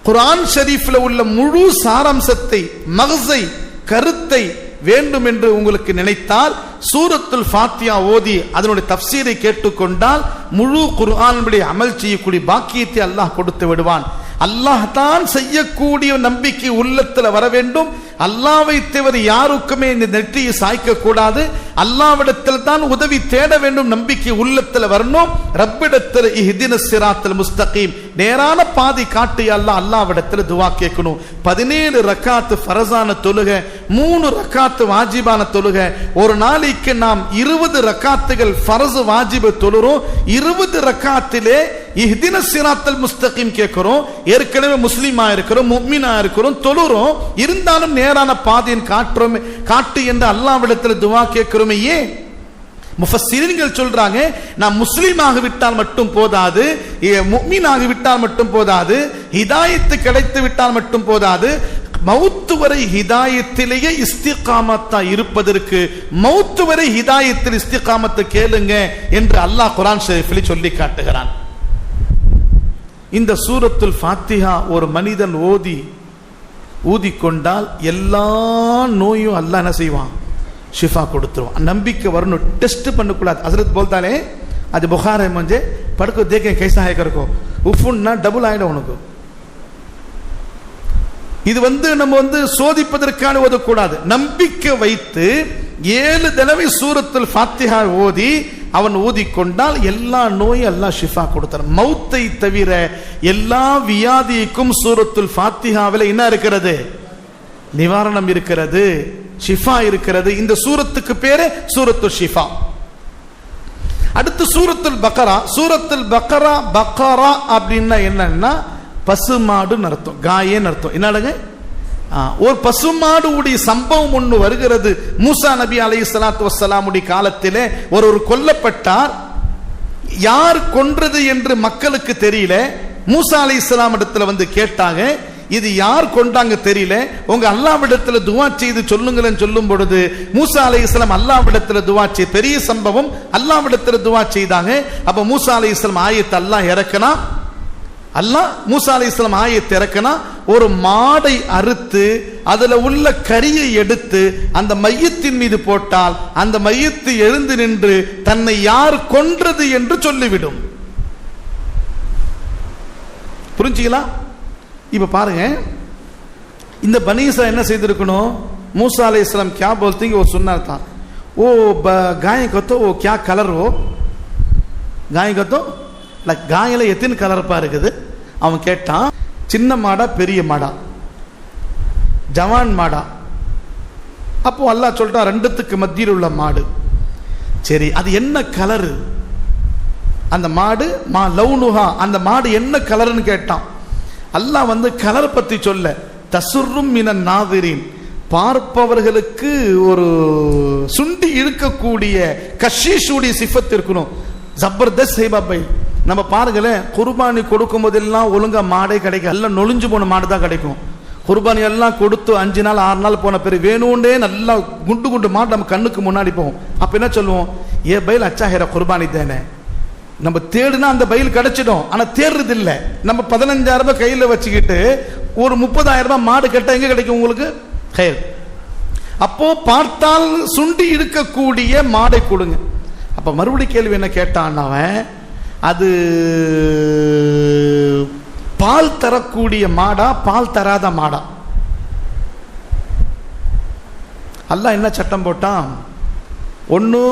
S1: குர்ஆன் ஷரீஃப்ல உள்ள முழு சாராம்சத்தை, மக்ஸை, கருத்தை வேண்டும் என்று உங்களுக்கு நினைத்தால் சூரத்துல் ஃபாத்திஹா ஓதி அதனுடைய தஃப்சீரை கேட்டுக்கொண்டால் முழு குர்ஆனுடைய அமல் செய்யக்கூடிய பாக்கியத்தை அல்லாஹ் கொடுத்து விடுவான். அல்லாஹ் தான் செய்யக்கூடிய நம்பிக்கை உள்ளத்தில் வர வேண்டும். அல்லாஹ்வை தவிர யாருக்குமே இந்த நெற்றியை சாய்க்க கூடாது. அல்லாஹ்விடத்தில் தான் உதவி தேட வேண்டும், நம்பிக்கை உள்ளத்தில் வரணும். ரப்பிடத்தில் இஹ்தினஸ் ஸிராத்தல் முஸ்தகீம், நேரான பாதை காட்டு அல்லாஹ், அல்லாஹ்விடத்தில் துஆ கேட்கணும். 17 ரக்காத் ஃபரஸான தொழுகை, 3 ரக்காத் வாஜிபான தொழுகை. ஒரு நாளைக்கு நாம் 20 ரக்காத்துகள் ஃபர்ஸ் வாஜிப தொழுறோம். 20 ரக்காத்திலே இஹ்தினஸ் ஸிராத்தல் முஸ்தகீம் கேட்கிறோம். ஏற்கனவே முஸ்லிமா இருக்கிறோம், முஃமினா இருக்கிறோம், தொழுறோம். இருந்தாலும் நேரான பாதையின் காட்டு என்று அல்லாஹ்விடத்தில் துஆ கேட்கிறோமே. ஏன்? முஃபஸ்ஸிரீன்கள் சொல்றாங்க, நான் முஸ்லிமாக விட்டால் மட்டும் போதாது, முஃமினாக விட்டால் மட்டும் போதாது, ஹிதாயத்து கிடைத்து விட்டால் மட்டும் போதாது, மௌத்து வரை ஹிதாயத்திலேயே இஸ்திகாமத்தா இருப்பதற்கு மௌத்து வரை ஹிதாயத்தில் இஸ்திகாமத்தை கேளுங்க என்று அல்லாஹ் குர்ஆன் ஷரீஃபில் சொல்லி காட்டுகிறான். இந்த சூரத்துல் ஃபாத்திஹா ஒரு மனிதன் ஊதிக்கொண்டால் எல்லா நோயும் அல்லாஹ் என்ன செய்வான்? ஷிஃபா கொடுத்துருவான். நம்பிக்கை வரணும், டெஸ்ட் பண்ணக்கூடாது. ஹஸரத் போல்தானே, அது புகார் மஞ்சே படுக்கோ தேக்கே கைசா ஹை கரகோ உஃபுன்னா டபுள் ஆயிடும் உனக்கு. இது நம்ம சோதிப்பதற்கான ஓதக்கூடாது. நம்பிக்கை வைத்து 7 தடவை சூரத்துல் ஃபாத்திஹா ஓதி அவன் ஊதிக்கொண்டால் எல்லா நோயும் அல்லாஹ் ஷிஃபா கொடுத்தார். மௌத்தை தவிர எல்லா வியாதிக்கும் சூரத்துல் ஃபாத்திஹாவில் என்ன இருக்கிறது? நிவாரணம் இருக்கிறது, ஷிஃபா இருக்கிறது. இந்த சூரத்துக்கு பேரு சூரத்துல் ஷிஃபா. அடுத்து சூரத்துல் பக்கரா. சூரத்துல் பக்கரா அப்படின்னா என்னன்னா பசுமாடுன்னு அர்த்தம், காயேன்னு அர்த்தம். என்னங்க? ஒரு பசுமாடு உடைய சம்பவம் ஒன்று வருகிறது. மூசா நபி அலைஹிஸ்ஸலாத்து வஸ்ஸலாமுடைய காலத்திலே ஒரு கொல்லப்பட்டார். யார் கொன்றது என்று மக்களுக்கு தெரியல. மூசா அலைஹிஸ்ஸலாம் இடத்துல கேட்டாங்க, இது யார் கொண்டாங்க தெரியல, உங்க அல்லாஹ்விடத்துல துஆ செய்து சொல்லுங்களேன்னு சொல்லும் பொழுது மூசா அலைஹிஸ்ஸலாம் அல்லாஹ்விடத்துல துஆ செய்ய, பெரிய சம்பவம், அல்லாஹ்விடத்துல துஆ செய்தாங்க. அப்ப மூசா அலைஹிஸ்ஸலாம் ஆயத்தை அல்லாஹ் இறக்கினா, அல்லாஹ் மூசா அலைஹிஸ்ஸலாம் ஆயத்தை இறக்கினா, ஒரு மாடை அறுத்து அதுல உள்ள கரியை எடுத்து அந்த மையத்தின் மீது போட்டால் அந்த மையத்து எழுந்து நின்று தன்னை யார் கொன்றது என்று சொல்லிவிடும். புரிஞ்சுக்கலாம்? இப்ப பாருங்க, இந்த பனி இஸ்ராயில் என்ன செய்திருக்கணும்? மூசா अलैहिस्सलाम क्या बोलते हैं वो सुनना था. वो गाय को तो वो क्या कलर हो, गाय को तो गायல எத்தனை கலர் பாருக்குது. அவன் கேட்டான், சின்ன மாடா பெரிய மாடா, ஜவான் மாடா. அப்போ அல்லாஹ் சொல்லிட்டான், ரெண்டுத்துக்கு மத்தியில் உள்ள மாடு. சரி, அது என்ன கலரு? அந்த மாடு மா லவுனுஹா, அந்த மாடு என்ன கலர்னு கேட்டான். அல்லாஹ் கலர் பத்தி சொல்ல, தசுர்ரும் மினன் நாதிரின், பார்ப்பவர்களுக்கு ஒரு சுண்டி இருக்கக்கூடிய கஷீஷுடைய சிஃபத் இருக்கணும். ஜபர்தஸ்த் ஹைபாபை நம்ம பாருங்களேன், குர்பானி கொடுக்கும் போதெல்லாம் ஒழுங்கா மாடே கிடைக்கும், எல்லாம் நொழிஞ்சு போன மாடு தான் கிடைக்கும். குர்பானி எல்லாம் கொடுத்து 5 நாள் 6 நாள் போன பிறகு வேணும்னே நல்லா குண்டு குண்டு மாடு நம்ம கண்ணுக்கு முன்னாடி போகும். அப்ப என்ன சொல்லுவோம்? ஏ பயில் அச்சா ஹேரா குர்பானி தானே. நம்ம தேடுனா அந்த பயில் கிடைச்சிடும், ஆனா தேடுறது இல்ல. நம்ம 15,000 ரூபாய் கையில வச்சுக்கிட்டு ஒரு 30,000 ரூபாய் மாடு கேட்டா எங்க கிடைக்கும் உங்களுக்கு? அப்போ பார்த்தால் சுண்டி இருக்கக்கூடிய மாடை கொடுங்க. அப்ப மறுபடி கேள்வி என்ன கேட்டான் அவன், அது பால் தரக்கூடிய மாடா பால் தராத மாடா? அல்லாஹ் என்ன சட்டம் போட்டான்? ஒன்னு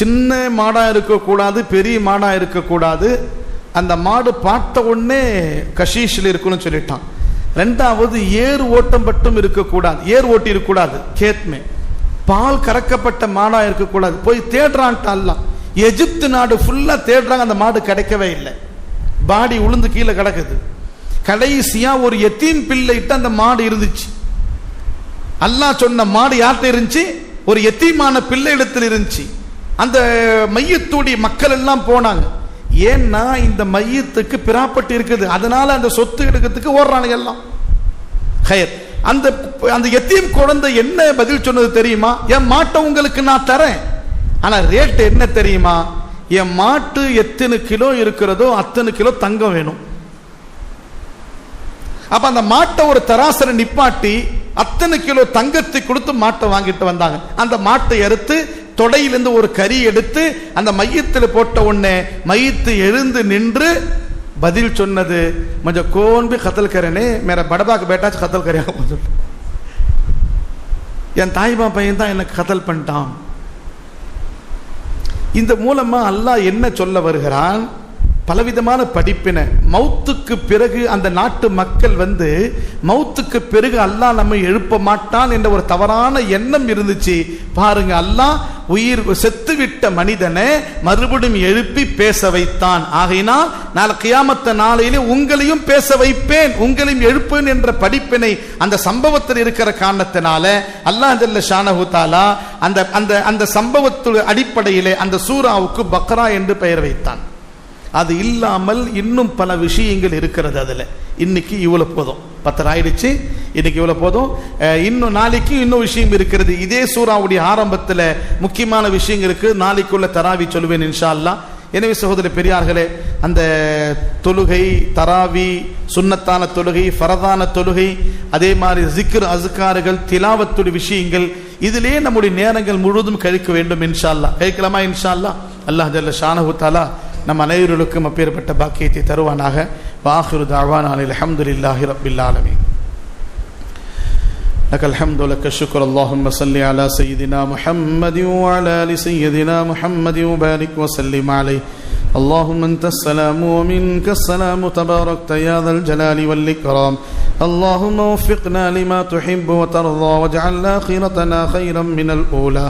S1: சின்ன மாடா இருக்கக்கூடாது, பெரிய மாடா இருக்கக்கூடாது. அந்த மாடு பார்த்த உடனே கஷீஷில் இருக்குன்னு சொல்லிட்டான். ரெண்டாவது, ஏர் ஓட்டம் மட்டும் இருக்கக்கூடாது, ஏர் ஓட்டி இருக்கக்கூடாது. கேத்மே பால் கறக்கப்பட்ட மாடா இருக்கக்கூடாது. போய் தேடுறான்ட்டான். எகிப்து நாடு ஃபுல்லா தேடுறாங்க, அந்த மாடு கிடைக்கவே இல்லை. பாடி உளுந்து கீழே கிடக்குது. கடைசியா ஒரு எத்தீம் பிள்ளைகிட்ட அந்த மாடு இருந்துச்சு. அல்லாஹ் சொன்ன மாடு யார்கிட்ட இருந்துச்சு? ஒரு எத்தீமான பிள்ளை இடத்தில் இருந்துச்சு. அந்த மையத்துடைய மக்கள் எல்லாம் போனாங்க. ஏன்னா இந்த மையத்துக்கு பிராப்பட்டு இருக்குது, அதனால அந்த சொத்து எடுக்கிறதுக்கு ஓடுறாங்க எல்லாம். அந்த அந்த எத்தீம் குழந்தை என்ன பதில் சொன்னது தெரியுமா? என் மாட்டை உங்களுக்கு நான் தரேன், ஆனா ரேட் என்ன தெரியுமா? என் மாட்டு எத்தனை கிலோ இருக்கிறதோ அத்தனை கிலோ தங்கம் வேணும். அப்ப அந்த மாட்டை ஒரு தராசரை நிப்பாட்டி அத்தனை கிலோ தங்கத்தை கொடுத்து மாட்டை வாங்கிட்டு வந்தாங்க. அந்த மாட்டை அறுத்து தொடையிலிருந்து ஒரு கறி எடுத்து அந்த மையத்தில் போட்ட உடனே மையத்து எழுந்து நின்று பதில் சொன்னது, मुझे कौन भी कत्ल करे ने मेरा बड़बा का बेटा कत्ल करेगा. என் தாய்பா பையன் தான் எனக்கு கத்தல் பண்ணிட்டான். இந்த மூலமா அல்லாஹ் என்ன சொல்ல வருகிறான்? பலவிதமான படிப்பினை. மௌத்துக்கு பிறகு அந்த நாட்டு மக்கள் மௌத்துக்கு பிறகு அல்லாஹ் நம்மை எழுப்ப மாட்டான் என்ற ஒரு தவறான எண்ணம் இருந்துச்சு. பாருங்க, அல்லாஹ் உயிர் செத்துவிட்ட மனிதனை மறுபடியும் எழுப்பி பேச வைத்தான். ஆகையினால் நாளை கியாமத்த நாளையிலே உங்களையும் பேச வைப்பேன், உங்களையும் எழுப்பேன் என்ற படிப்பினை அந்த சம்பவத்தில் இருக்கிற காரணத்தினால அல்லாஹ் ஜல்ல ஷானஹு தஆலா அந்த அந்த அந்த சம்பவத்துடைய அடிப்படையிலே அந்த சூராவுக்கு பக்ரா என்று பெயர் வைத்தான். அது இல்லாமல் இன்னும் பல விஷயங்கள் இருக்கிறது. அதுல இன்னைக்கு இவ்வளவு போதும், 10 ஆயிடுச்சு, இன்னைக்கு இவ்வளவு போதும். இன்னும் நாளைக்கு இன்னும் விஷயம் இருக்கிறது. இதே சூராவுடைய ஆரம்பத்தில் முக்கியமான விஷயங்கள் இருக்கு. நாளைக்குள்ள தராவி சொல்லுவேன் இன்ஷா அல்லாஹ். எனவே சகோதர பெரியார்களே, அந்த தொழுகை, தராவி, சுன்னத்தான தொழுகை, ஃபரதான தொழுகை, அதே மாதிரி ஜிக்ர், அஸ்கார்கள், திலாவத்துடைய விஷயங்கள், இதிலே நம்முடைய நேரங்கள் முழுவதும் கழிக்க வேண்டும் இன்ஷா அல்லாஹ். கழிக்கலாமா இன்ஷா அல்லாஹ்? அல்லாஹ் ஜல்ல ஷானஹு தஆலா நம் அனைவருக்கும் அப்பேற்பட்ட பாக்கியத்தை தருவானாக. வாஹிரு தஅவானா அல்ஹம்துலில்லாஹி ரப்பில் ஆலமீன். லக்கல் ஹம்து லக்க ஷுக்ரு. அல்லாஹும்ம ஸல்லி அலா சய்யிதினா முஹம்மதி வ அலா ஆலி சய்யிதினா முஹம்மதி வ பாரிக் வ ஸல்லிம் அலைஹி. اللهم انت السلام ومنك السلام تباركت يا ذا الجلال والإكرام. اللهم وفقنا لما تحب وترضى واجعل آخرتنا خيرا من الأولى.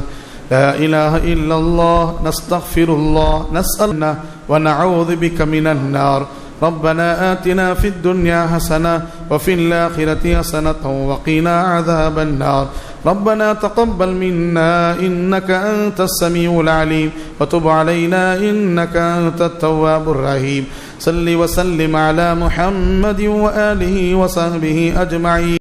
S1: لا إله إلا الله نستغفر الله نسألنا ونعوذ بك من النار. ربنا آتنا في الدنيا حسنة وفي الآخرة حسنة وقنا عذاب النار. ربنا تقبل منا إنك أنت السميع العليم وتب علينا إنك أنت التواب الرحيم. صل وسلم على محمد وآله وصحبه أجمعين.